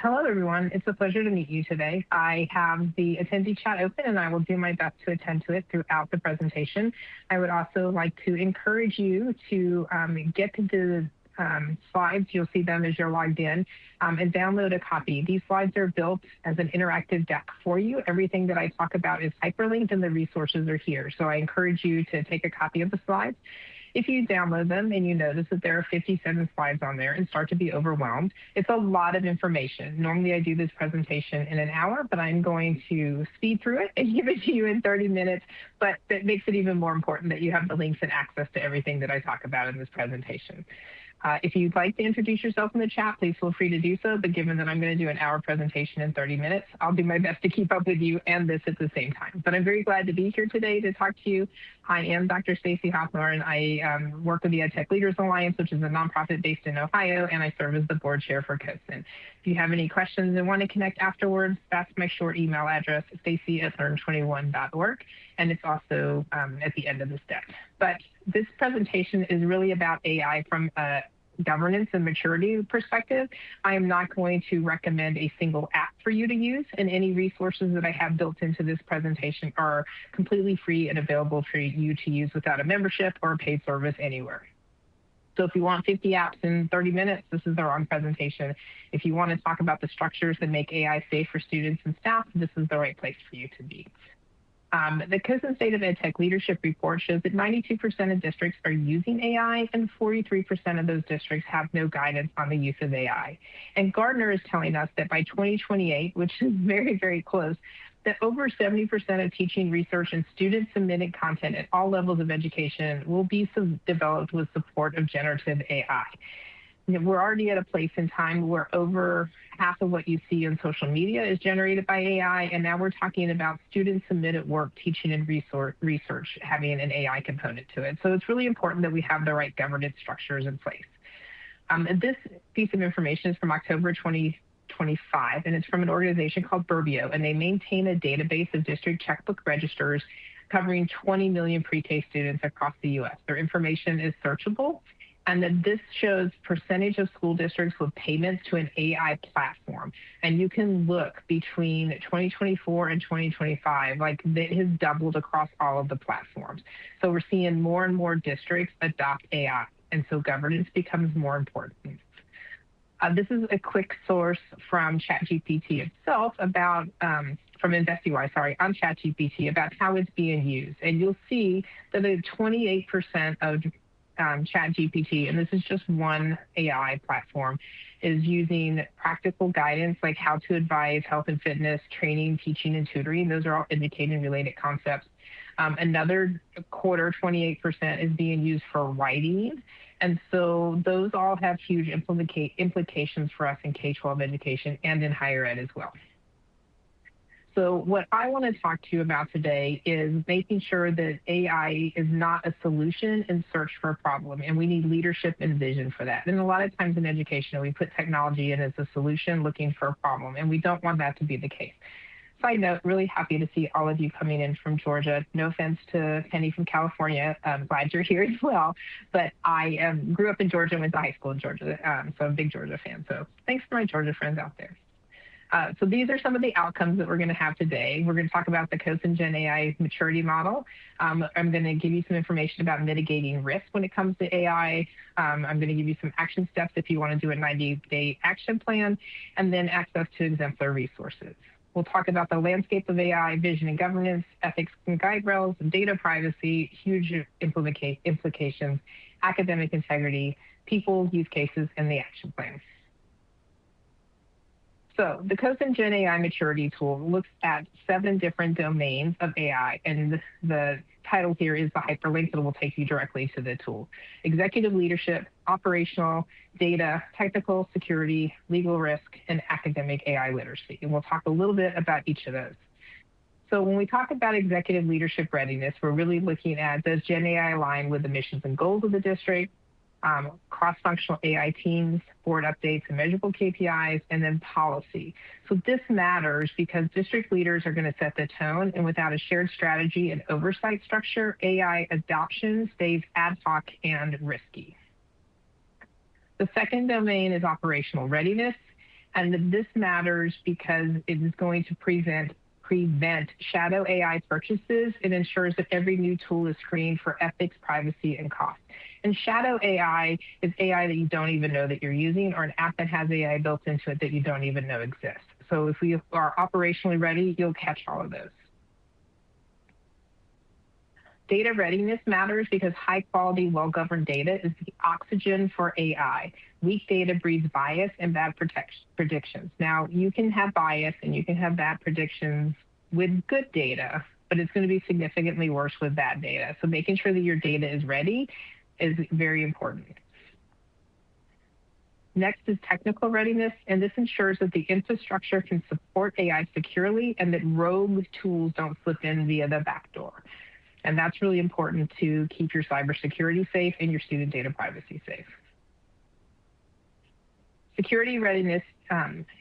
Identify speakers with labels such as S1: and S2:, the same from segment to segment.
S1: Hello, everyone. It's a pleasure to meet you today. I have the attendee chat open, and I will do my best to attend to it throughout the presentation. I would also like to encourage you to get to the slides. You'll see them as you're logged in, and download a copy. These slides are built as an interactive deck for you. Everything that I talk about is hyperlinked, and the resources are here. So I encourage you to take a copy of the slides. If you download them and you notice that there are 57 slides on there and start to be overwhelmed, it's a lot of information. Normally I do this presentation in an hour, but I'm going to speed through it and give it to you in 30 minutes. But that makes it even more important that you have the links and access to everything that I talk about in this presentation. If you'd like to introduce yourself in the chat, please feel free to do so. But given that I'm going to do an hour presentation in 30 minutes, I'll do my best to keep up with you and this at the same time. But I'm very glad to be here today to talk to you. I am Dr. Stacy Hawthorne. I work with the EdTech Leaders Alliance, which is a nonprofit based in Ohio, and I serve as the board chair for CoSN. If you have any questions and want to connect afterwards, that's my short email address, stacy@learn21.org, and it's also at the end of this deck. But this presentation is really about AI from a governance and maturity perspective. I am not going to recommend a single app for you to use, and any resources that I have built into this presentation are completely free and available for you to use without a membership or a paid service anywhere. So if you want 50 apps in 30 minutes, this is the wrong presentation. If you want to talk about the structures that make AI safe for students and staff, this is the right place for you to be. The CoSN State of EdTech Leadership Report shows that 92% of districts are using AI, and 43% of those districts have no guidance on the use of AI. And Gartner is telling us that by 2028, which is very, very close, that over 70% of teaching, research, and student-submitted content at all levels of education will be developed with support of generative AI. We're already at a place in time where over half of what you see on social media is generated by AI, and now we're talking about student-submitted work, teaching, and research having an AI component to it. So it's really important that we have the right governance structures in place. This piece of information is from October 2025, and it's from an organization called Burbio, and they maintain a database of district checkbook registers covering 20 million pre-K students across the U.S. Their information is searchable, and then this shows percentage of school districts with payments to an AI platform. And you can look between 2024 and 2025, like it has doubled across all of the platforms. So we're seeing more and more districts adopt AI, and so governance becomes more important. This is a quick source from ChatGPT itself about, from InvestiWise, sorry, on ChatGPT about how it's being used. And you'll see that 28% of ChatGPT, and this is just one AI platform, is using practical guidance like how to advise health and fitness, training, teaching, and tutoring. Those are all educating-related concepts. Another quarter, 28%, is being used for writing. And so those all have huge implications for us in K-12 education and in higher ed as well. So what I want to talk to you about today is making sure that AI is not a solution in search for a problem, and we need leadership and vision for that. And a lot of times in education, we put technology in as a solution looking for a problem, and we don't want that to be the case. Side note, really happy to see all of you coming in from Georgia. No offense to Penny from California. I'm glad you're here as well. But I grew up in Georgia and went to high school in Georgia, so I'm a big Georgia fan. So thanks for my Georgia friends out there. So these are some of the outcomes that we're going to have today. We're going to talk about the CoSN GenAI Maturity Model. I'm going to give you some information about mitigating risk when it comes to AI. I'm going to give you some action steps if you want to do a 90-day action plan, and then access to exemplar resources. We'll talk about the landscape of AI, vision and governance, ethics and guardrails, data privacy, huge implications, academic integrity, people, use cases, and the action plan. So the CoSN GenAI Maturity Tool looks at 7 different domains of AI, and the title here is the hyperlink that will take you directly to the tool. Executive leadership, operational, data, technical, security, legal risk, and academic AI literacy. And we'll talk a little bit about each of those. So when we talk about executive leadership readiness, we're really looking at, does GenAI align with the missions and goals of the district? Cross-functional AI teams, board updates and measurable KPIs, and then policy. So this matters because district leaders are going to set the tone, and without a shared strategy and oversight structure, AI adoption stays ad hoc and risky. The second domain is operational readiness, And this matters because it is going to prevent shadow AI purchases. It ensures that every new tool is screened for ethics, privacy, and cost. And shadow AI is AI that you don't even know that you're using, or an app that has AI built into it that you don't even know exists. So if we are operationally ready, you'll catch all of those. Data readiness matters because high-quality, well-governed data is the oxygen for AI. Weak data breeds bias and bad predictions. Now, you can have bias and you can have bad predictions with good data, but it's going to be significantly worse with bad data. So making sure that your data is ready is very important. Next is technical readiness, and this ensures that the infrastructure can support AI securely and that rogue tools don't slip in via the back door. And that's really important to keep your cybersecurity safe and your student data privacy safe. Security readiness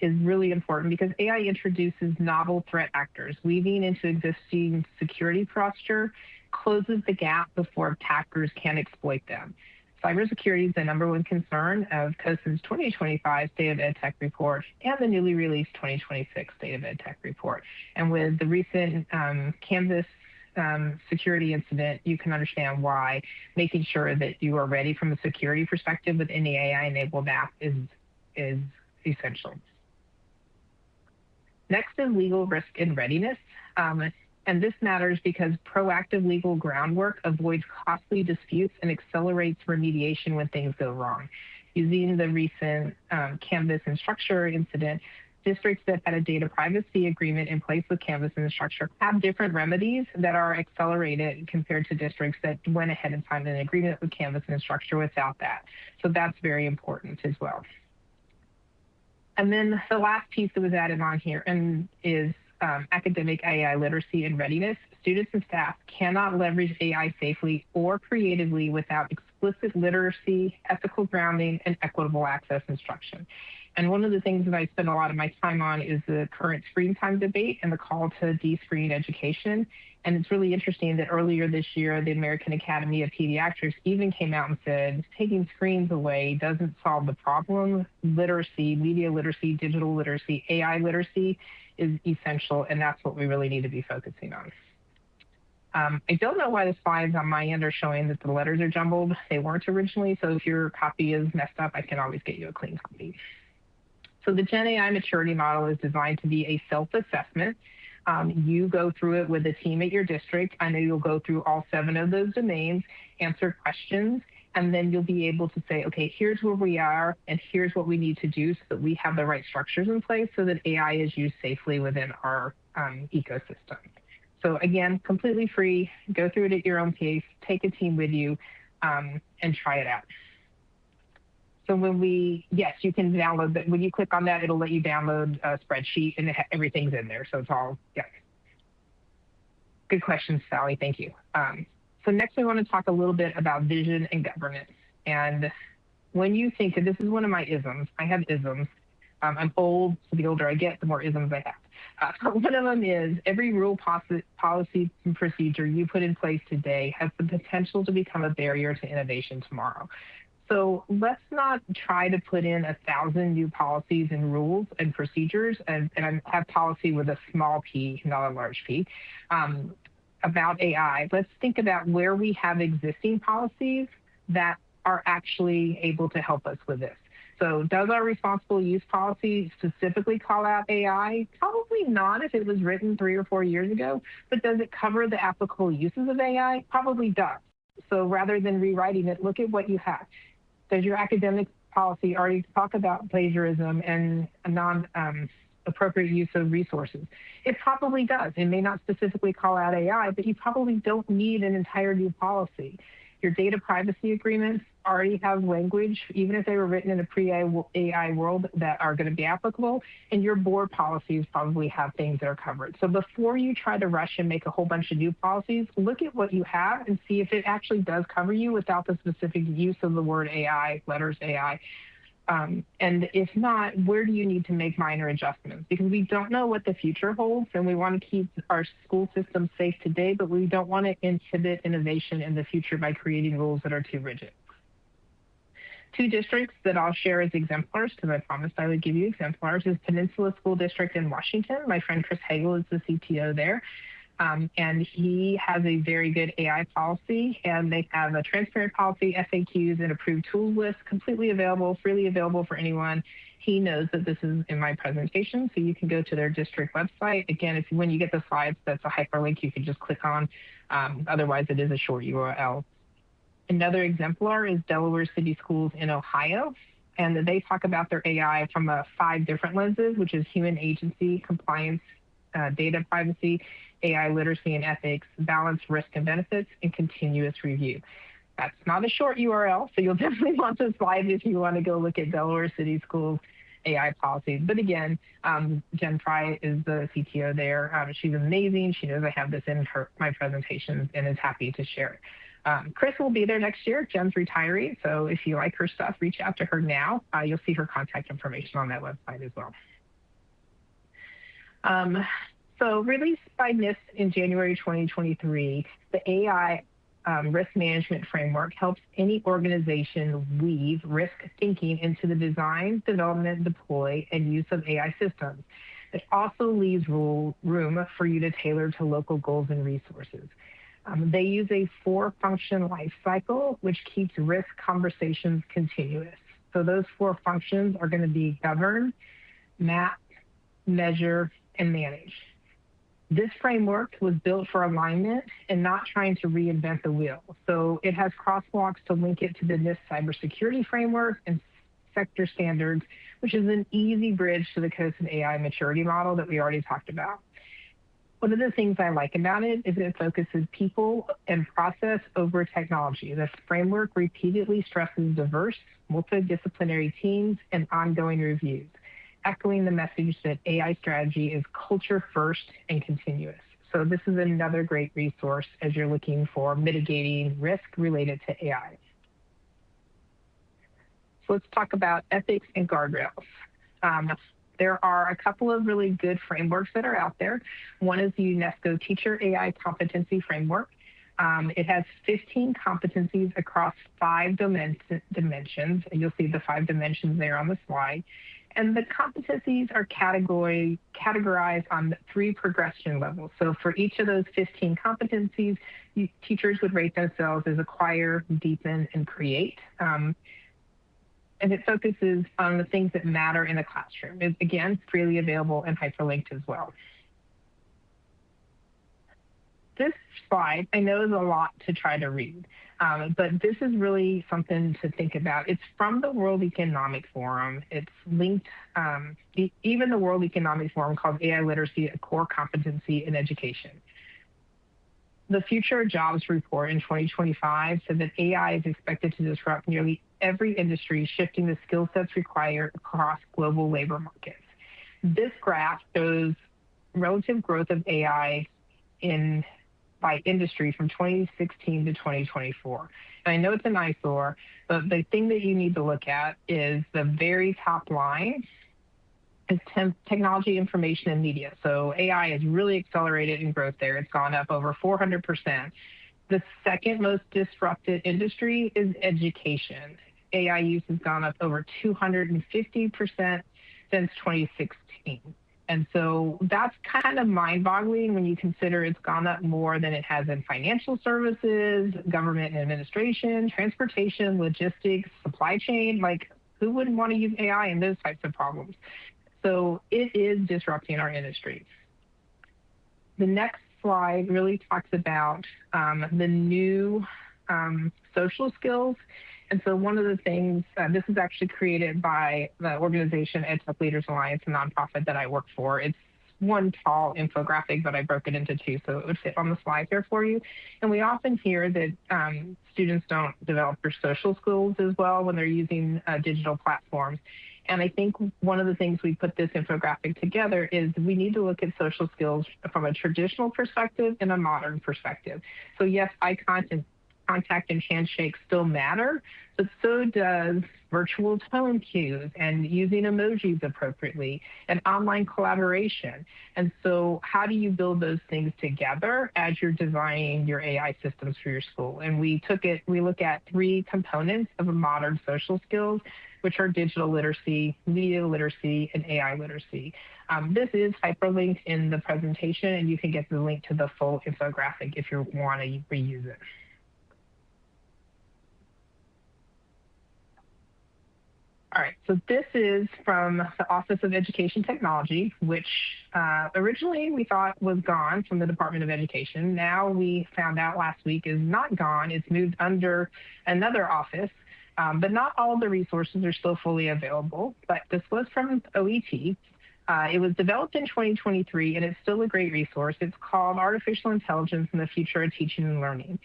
S1: is really important because AI introduces novel threat actors. Weaving into existing security posture closes the gap before attackers can exploit them. Cybersecurity is the number one concern of CoSN's 2025 State of EdTech report and the newly released 2026 State of EdTech report. And with the recent Canvas security incident, you can understand why making sure that you are ready from a security perspective with any AI-enabled app is essential. Next is legal risk and readiness. And this matters because proactive legal groundwork avoids costly disputes and accelerates remediation when things go wrong. Using the recent Canvas Instructure incident, districts that had a data privacy agreement in place with Canvas and Instructure have different remedies that are accelerated compared to districts that went ahead and signed an agreement with Canvas and Instructure without that. So that's very important as well. And then the last piece that was added on here is academic AI literacy and readiness. Students and staff cannot leverage AI safely or creatively without explicit literacy, ethical grounding, and equitable access instruction. And one of the things that I spend a lot of my time on is the current screen time debate and the call to de-screen education. And it's really interesting that earlier this year, the American Academy of Pediatrics even came out and said, taking screens away doesn't solve the problem. Literacy, media literacy, digital literacy, AI literacy is essential, and that's what we really need to be focusing on. I don't know why the slides on my end are showing that the letters are jumbled. They weren't originally, so if your copy is messed up, I can always get you a clean copy. So the GenAI maturity model is designed to be a self-assessment. You go through it with a team at your district. I know you'll go through all 7 of those domains, answer questions, and then you'll be able to say, okay, here's where we are, and here's what we need to do so that we have the right structures in place so that AI is used safely within our ecosystem. So again, completely free, go through it at your own pace, take a team with you, and try it out. So yes, you can download that. When you click on that, it'll let you download a spreadsheet and everything's in there. So it's all, yeah. Good question, Sally, thank you. So next we want to talk a little bit about vision and governance. And when you think, and this is one of my isms, I have isms. I'm old, so the older I get, the more isms I have. One of them is every rule, policy, and procedure you put in place today has the potential to become a barrier to innovation tomorrow. So let's not try to put in 1,000 new policies and rules and procedures, and I have policy with a small p, not a large p, about AI. Let's think about where we have existing policies that are actually able to help us with this. So does our responsible use policy specifically call out AI? Probably not if it was written 3 or 4 years ago, but does it cover the applicable uses of AI? Probably does. So rather than rewriting it, look at what you have. Does your academic policy already talk about plagiarism and non-appropriate use of resources? It probably does. It may not specifically call out AI, but you probably don't need an entire new policy. Your data privacy agreements already have language, even if they were written in a pre-AI world, that are going to be applicable, and your board policies probably have things that are covered. So before you try to rush and make a whole bunch of new policies, look at what you have and see if it actually does cover you without the specific use of the word AI, letters AI. And if not, where do you need to make minor adjustments? Because we don't know what the future holds, and we want to keep our school system safe today, but we don't want to inhibit innovation in the future by creating rules that are too rigid. Two districts that I'll share as exemplars, because I promised I would give you exemplars, is Peninsula School District in Washington. My friend Chris Hagel is the CTO there. And he has a very good AI policy, and they have a transparent policy, FAQs, and approved tools list, completely available, freely available for anyone. He knows that this is in my presentation, so you can go to their district website. Again, when you get the slides, that's a hyperlink you can just click on. Otherwise, it is a short URL. Another exemplar is Delaware City Schools in Ohio, and they talk about their AI from 5 different lenses, which is human agency, compliance, data privacy, AI literacy and ethics, balance, risk and benefits, and continuous review. That's not a short URL, so you'll definitely want the slides if you want to go look at Delaware City Schools AI policies. But again, Jen Fry is the CTO there. She's amazing. She knows I have this in my presentations and is happy to share it. Chris will be there next year. Jen's retiring, so if you like her stuff, reach out to her now. You'll see her contact information on that website as well. So released by NIST in January 2023, the AI risk management framework helps any organization weave risk thinking into the design, development, deploy, and use of AI systems. It also leaves room for you to tailor to local goals and resources. They use a 4-function life cycle, which keeps risk conversations continuous. So those 4 functions are going to be govern, map, measure, and manage. This framework was built for alignment and not trying to reinvent the wheel. So it has crosswalks to link it to the NIST cybersecurity framework and sector standards, which is an easy bridge to the CoSN AI maturity model that we already talked about. One of the things I like about it is it focuses people and process over technology. The framework repeatedly stresses diverse, multidisciplinary teams and ongoing reviews, echoing the message that AI strategy is culture first and continuous. So this is another great resource as you're looking for mitigating risk related to AI. So let's talk about ethics and guardrails. There are a couple of really good frameworks that are out there. One is the UNESCO Teacher AI Competency Framework. It has 15 competencies across 5 dimensions. You'll see the 5 dimensions there on the slide. And the competencies are categorized on 3 progression levels. So for each of those 15 competencies, teachers would rate themselves as acquire, deepen, and create. And it focuses on the things that matter in the classroom. It's, again, freely available and hyperlinked as well. This slide, I know, is a lot to try to read, but this is really something to think about. It's from the World Economic Forum. It's linked, even the World Economic Forum calls AI literacy a core competency in education. The Future of Jobs report in 2025 said that AI is expected to disrupt nearly every industry, shifting the skill sets required across global labor markets. This graph shows relative growth of AI by industry from 2016 to 2024. And I know it's an eyesore, but the thing that you need to look at is the very top line is technology, information, and media. So AI has really accelerated in growth there. It's gone up over 400%. The second most disrupted industry is education. AI use has gone up over 250% since 2016. And so that's kind of mind-boggling when you consider it's gone up more than it has in financial services, government and administration, transportation, logistics, supply chain. Like, who wouldn't want to use AI in those types of problems? So it is disrupting our industry. The next slide really talks about the new social skills. And so one of the things, this is actually created by the organization EdTech Leaders Alliance, a nonprofit that I work for. It's one tall infographic, but I broke it into 2, so it would fit on the slide here for you. And we often hear that students don't develop their social skills as well when they're using digital platforms. And I think one of the things we put this infographic together is we need to look at social skills from a traditional perspective and a modern perspective. So yes, eye contact and handshake still matter, but so does virtual tone cues and using emojis appropriately and online collaboration. And so how do you build those things together as you're designing your AI systems for your school? And we look at 3 components of a modern social skills, which are digital literacy, media literacy, and AI literacy. This is hyperlinked in the presentation, and you can get the link to the full infographic if you want to reuse it. All right, so this is from the Office of Education Technology, which originally we thought was gone from the Department of Education. Now we found out last week is not gone. It's moved under another office, but not all of the resources are still fully available. But this was from OET. It was developed in 2023, and it's still a great resource. It's called Artificial Intelligence and the Future of Teaching and Learning.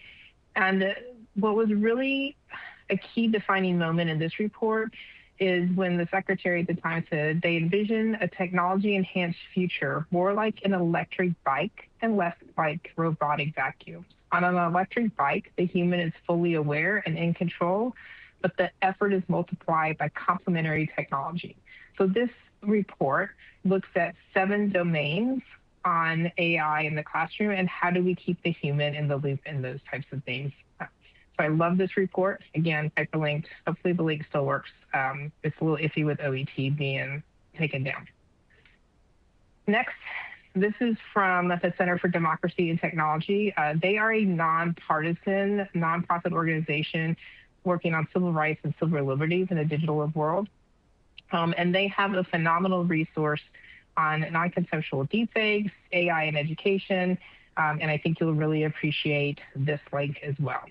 S1: And what was really a key defining moment in this report is when the secretary at the time said they envision a technology-enhanced future more like an electric bike and less like robotic vacuums. On an electric bike, the human is fully aware and in control, but the effort is multiplied by complementary technology. So this report looks at 7 domains on AI in the classroom and how do we keep the human in the loop in those types of things. So I love this report. Again, hyperlinked. Hopefully the link still works. It's a little iffy with OET being taken down. Next, this is from the Center for Democracy and Technology. They are a nonpartisan, nonprofit organization working on civil rights and civil liberties in a digital world. And they have a phenomenal resource on non-consensual deepfakes, AI in education, and I think you'll really appreciate this link as well.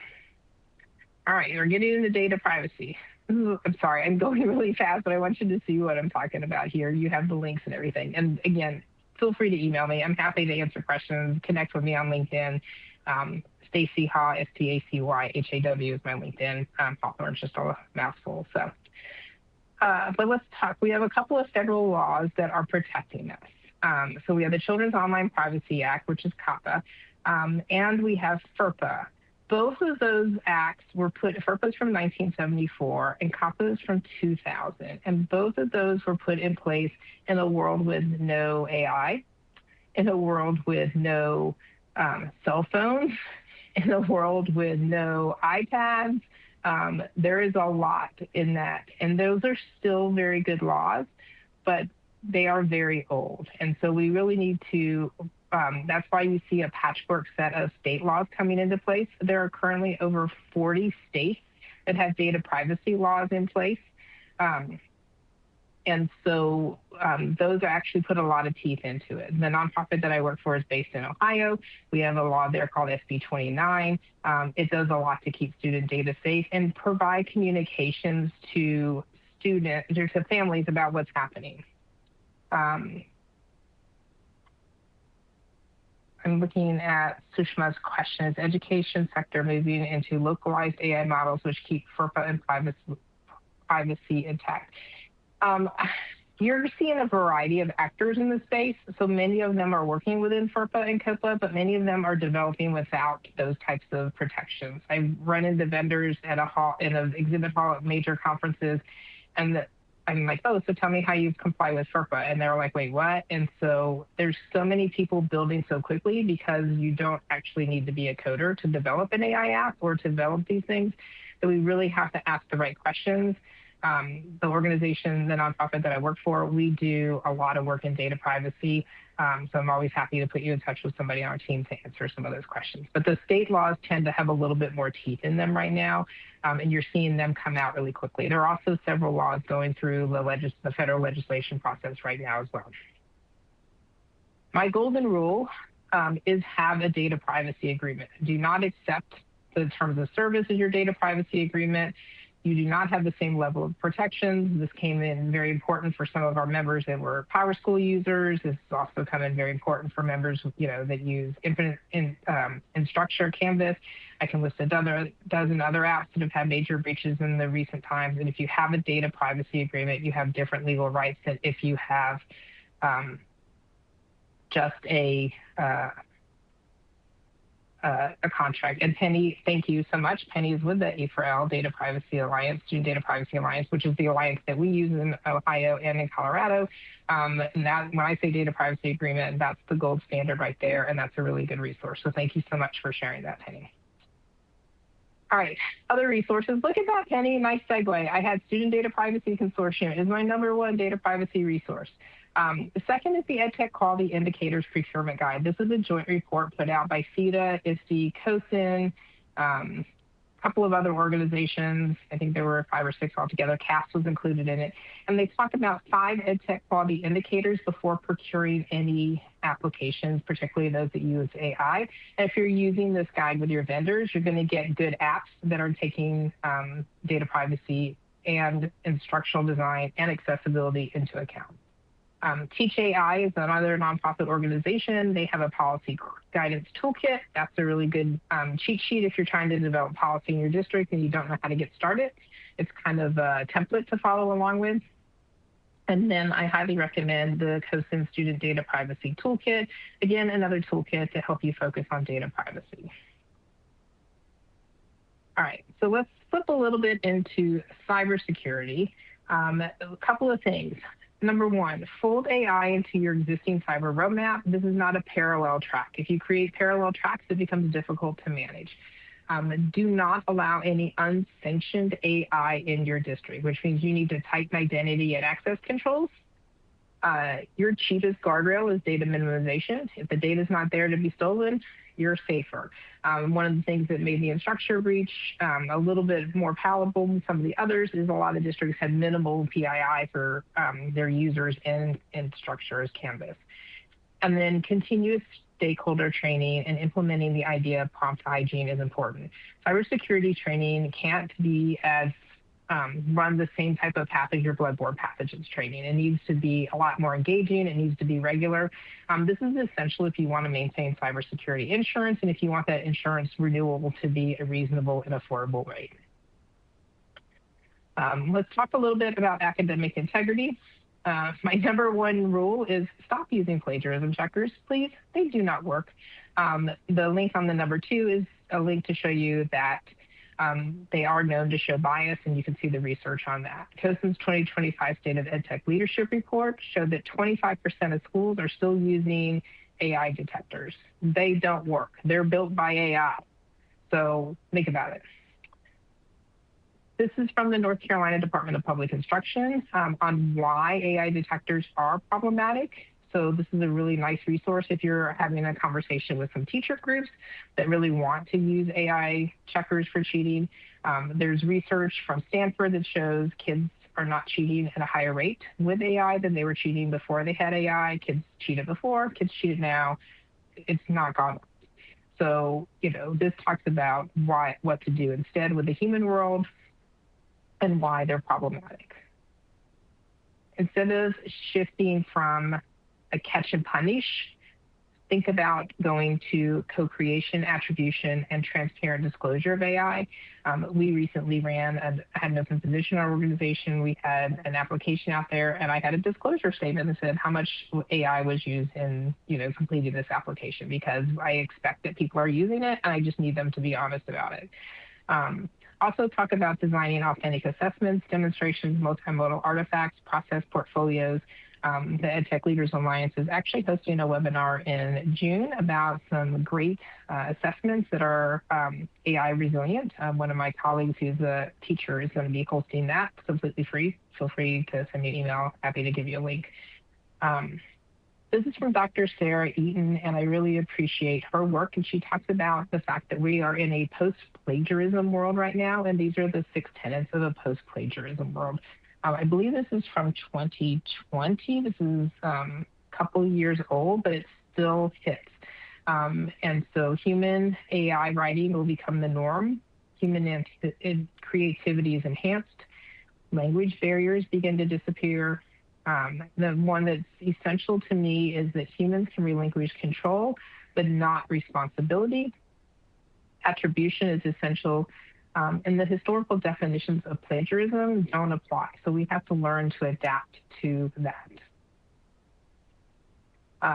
S1: All right, we're getting into data privacy. I'm sorry, I'm going really fast, but I want you to see what I'm talking about here. You have the links and everything. And again, feel free to email me. I'm happy to answer questions. Connect with me on LinkedIn. Stacy Haw, S-T-A-C-Y-H-A-W is my LinkedIn. Hawthorne's just a mouthful. So, but let's talk. We have a couple of federal laws that are protecting us. So we have the Children's Online Privacy Act, which is COPPA, and we have FERPA. Both of those acts were FERPA's from 1974 and COPPA is from 2000. And both of those were put in place in a world with no AI, in a world with no cell phones, in a world with no iPads. There is a lot in that. And those are still very good laws, but they are very old. And so we really need to that's why you see a patchwork set of state laws coming into place. There are currently over 40 states that have data privacy laws in place. And so those actually put a lot of teeth into it. The nonprofit that I work for is based in Ohio. We have a law there called SB 29. It does a lot to keep student data safe and provide communications to students or to families about what's happening. I'm looking at Sushma's question. Is education sector moving into localized AI models which keep FERPA and privacy intact? You're seeing a variety of actors in the space. So many of them are working within FERPA and COPPA, but many of them are developing without those types of protections. I've run into vendors at in an exhibit hall at major conferences, and I'm like, oh, so tell me how you comply with FERPA. And they're like, wait, what? And so there's so many people building so quickly because you don't actually need to be a coder to develop an AI app or to develop these things, that we really have to ask the right questions. The organization, the nonprofit that I work for, we do a lot of work in data privacy. So I'm always happy to put you in touch with somebody on our team to answer some of those questions. But the state laws tend to have a little bit more teeth in them right now, and you're seeing them come out really quickly. There are also several laws going through the federal legislation process right now as well. My golden rule is have a data privacy agreement. Do not accept the terms of service as your data privacy agreement. You do not have the same level of protections. This came in very important for some of our members that were PowerSchool users. This has also come in very important for members, that use Instructure, Canvas. I can list a dozen other apps that have had major breaches in the recent times. And if you have a data privacy agreement, you have different legal rights than if you have just a a contract. And Penny, thank you so much. Penny is with the A4L Data Privacy Alliance, Student Data Privacy Alliance, which is the alliance that we use in Ohio and in Colorado. And that, when I say data privacy agreement, that's the gold standard right there, and that's a really good resource. So thank you so much for sharing that, Penny. All right, other resources. Look at that, Penny. Nice segue. I had Student Data Privacy Consortium is my #1 data privacy resource. The second is the EdTech Quality Indicators Procurement Guide. This is a joint report put out by CETA, ISTE, CoSN, a couple of other organizations. I think there were 5 or 6 altogether. CAST was included in it. And they talk about 5 EdTech quality indicators before procuring any applications, particularly those that use AI. And if you're using this guide with your vendors, you're going to get good apps that are taking data privacy and instructional design and accessibility into account. Teach AI is another nonprofit organization. They have a policy guidance toolkit. That's a really good cheat sheet if you're trying to develop policy in your district and you don't know how to get started. It's kind of a template to follow along with. And then I highly recommend the CoSN Student Data Privacy Toolkit. Again, another toolkit to help you focus on data privacy. All right, so let's flip a little bit into cybersecurity. A couple of things. #1, fold AI into your existing cyber roadmap. This is not a parallel track. If you create parallel tracks, it becomes difficult to manage. Do not allow any unsanctioned AI in your district, which means you need to tighten identity and access controls. Your cheapest guardrail is data minimization. If the data is not there to be stolen, you're safer. One of the things that made the Instructure breach a little bit more palatable than some of the others is a lot of districts had minimal PII for their users in Instructure as Canvas. And then continuous stakeholder training and implementing the idea of prompt hygiene is important. Cybersecurity training can't be as run the same type of path as your bloodborne pathogens training. It needs to be a lot more engaging. It needs to be regular. This is essential if you want to maintain cybersecurity insurance and if you want that insurance renewable to be a reasonable and affordable rate. Let's talk a little bit about academic integrity. My #1 rule is stop using plagiarism checkers, please. They do not work. The link on the #2 is a link to show you that they are known to show bias, and you can see the research on that. CoSN's 2025 State of EdTech Leadership Report showed that 25% of schools are still using AI detectors. They don't work. They're built by AI. So think about it. This is from the North Carolina Department of Public Instruction on why AI detectors are problematic. So this is a really nice resource if you're having a conversation with some teacher groups that really want to use AI checkers for cheating. There's research from Stanford that shows kids are not cheating at a higher rate with AI than they were cheating before they had AI. Kids cheated before, kids cheated now. It's not gone up. So, this talks about what to do instead with the human world and why they're problematic. Instead of shifting from a catch and punish, think about going to co-creation, attribution, and transparent disclosure of AI. We recently had an open position in our organization. We had an application out there, and I had a disclosure statement that said how much AI was used in, completing this application, because I expect that people are using it, and I just need them to be honest about it. Also talk about designing authentic assessments, demonstrations, multimodal artifacts, process portfolios. The EdTech Leaders Alliance is actually hosting a webinar in June about some great assessments that are AI resilient. One of my colleagues who's a teacher is going to be hosting that completely free. Feel free to send me an email. Happy to give you a link. This is from Dr. Sarah Eaton, and I really appreciate her work. And she talks about the fact that we are in a post-plagiarism world right now, and these are the 6 tenets of a post-plagiarism world. I believe this is from 2020. This is a couple years old, but it still hits. And so human AI writing will become the norm. Human creativity is enhanced. Language barriers begin to disappear. The one that's essential to me is that humans can relinquish control, but not responsibility. Attribution is essential. And the historical definitions of plagiarism don't apply. So we have to learn to adapt to that.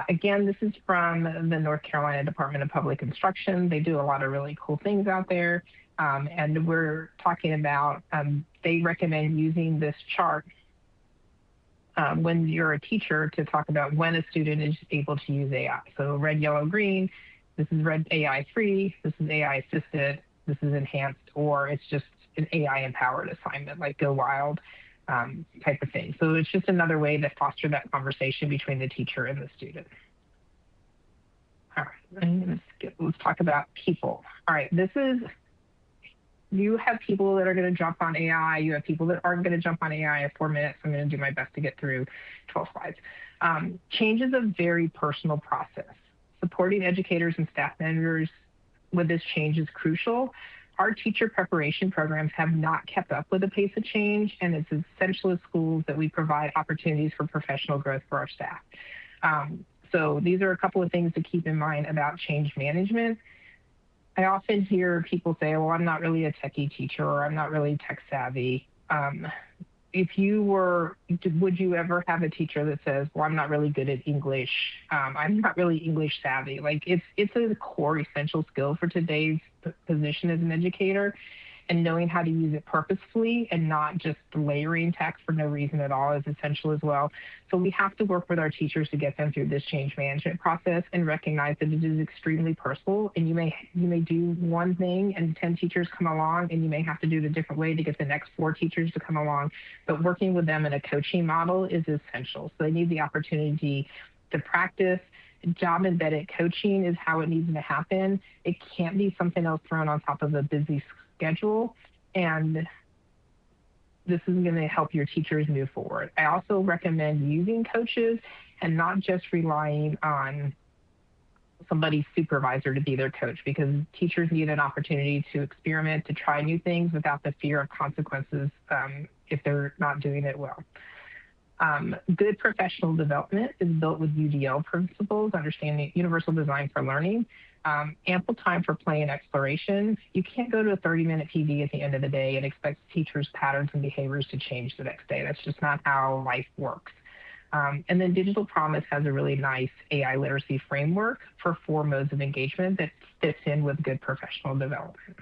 S1: Again, this is from the North Carolina Department of Public Instruction. They do a lot of really cool things out there. And we're talking about, they recommend using this chart when you're a teacher to talk about when a student is able to use AI. So red, yellow, green, this is red AI free, this is AI assisted, this is enhanced, or it's just an AI empowered assignment like Go Wild type of thing. So it's just another way to foster that conversation between the teacher and the student. All right, let's talk about people. All right, you have people that are going to jump on AI. You have people that aren't going to jump on AI in 4 minutes. I'm going to do my best to get through 12 slides. Change is a very personal process. Supporting educators and staff members with this change is crucial. Our teacher preparation programs have not kept up with the pace of change, and it's essential as schools that we provide opportunities for professional growth for our staff. So these are a couple of things to keep in mind about change management. I often hear people say, well, I'm not really a techie teacher, or I'm not really tech savvy. If you were, would you ever have a teacher that says, well, I'm not really good at English, I'm not really English savvy? Like it's a core essential skill for today's position as an educator, and knowing how to use it purposefully and not just layering text for no reason at all is essential as well. So we have to work with our teachers to get them through this change management process and recognize that it is extremely personal, and you may do one thing and 10 teachers come along, and you may have to do it a different way to get the next 4 teachers to come along, but working with them in a coaching model is essential. So they need the opportunity to practice. Job embedded coaching is how it needs to happen. It can't be something else thrown on top of a busy schedule, and this is going to help your teachers move forward. I also recommend using coaches and not just relying on somebody's supervisor to be their coach, because teachers need an opportunity to experiment, to try new things without the fear of consequences if they're not doing it well. Good professional development is built with UDL principles, understanding universal design for learning, ample time for play and exploration. You can't go to a 30-minute PD at the end of the day and expect teachers' patterns and behaviors to change the next day. That's just not how life works. And then Digital Promise has a really nice AI literacy framework for 4 modes of engagement that fits in with good professional development.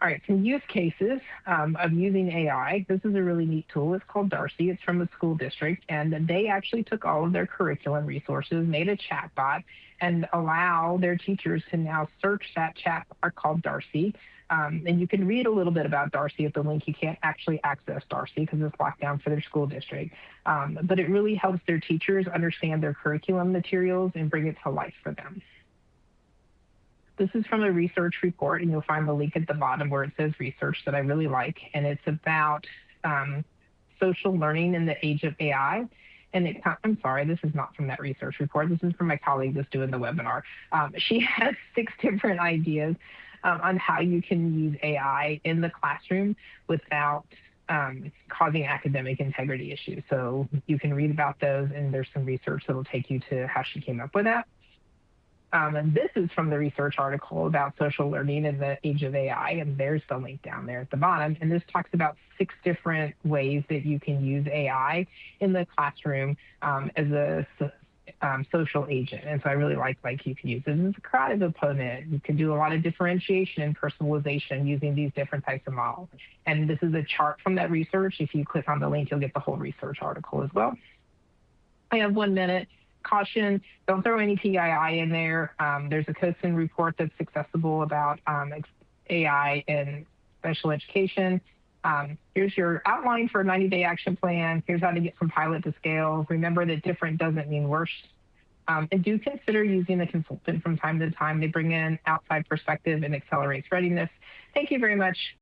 S1: All right, some use cases of using AI. This is a really neat tool. It's called Darcy. It's from a school district, and they actually took all of their curriculum resources, made a chatbot, and allow their teachers to now search that chatbot called Darcy. And you can read a little bit about Darcy at the link. You can't actually access Darcy because it's locked down for their school district. But it really helps their teachers understand their curriculum materials and bring it to life for them. This is from a research report, and you'll find the link at the bottom where it says research that I really like, and it's about social learning in the age of AI. And I'm sorry, this is not from that research report. This is from my colleague that's doing the webinar. She has 6 different ideas on how you can use AI in the classroom without causing academic integrity issues. So you can read about those, and there's some research that will take you to how she came up with that. And this is from the research article about social learning in the age of AI, and there's the link down there at the bottom. And this talks about 6 different ways that you can use AI in the classroom as a social agent. And so I really like you can use this as a cognitive opponent. You can do a lot of differentiation and personalization using these different types of models. And this is a chart from that research. If you click on the link, you'll get the whole research article as well. I have 1 minute. Caution, don't throw any PII in there. There's a CoSN report that's accessible about AI in special education. Here's your outline for a 90-day action plan. Here's how to get from pilot to scale. Remember that different doesn't mean worse. And do consider using a consultant from time to time. They bring in outside perspective and accelerates readiness. Thank you very much.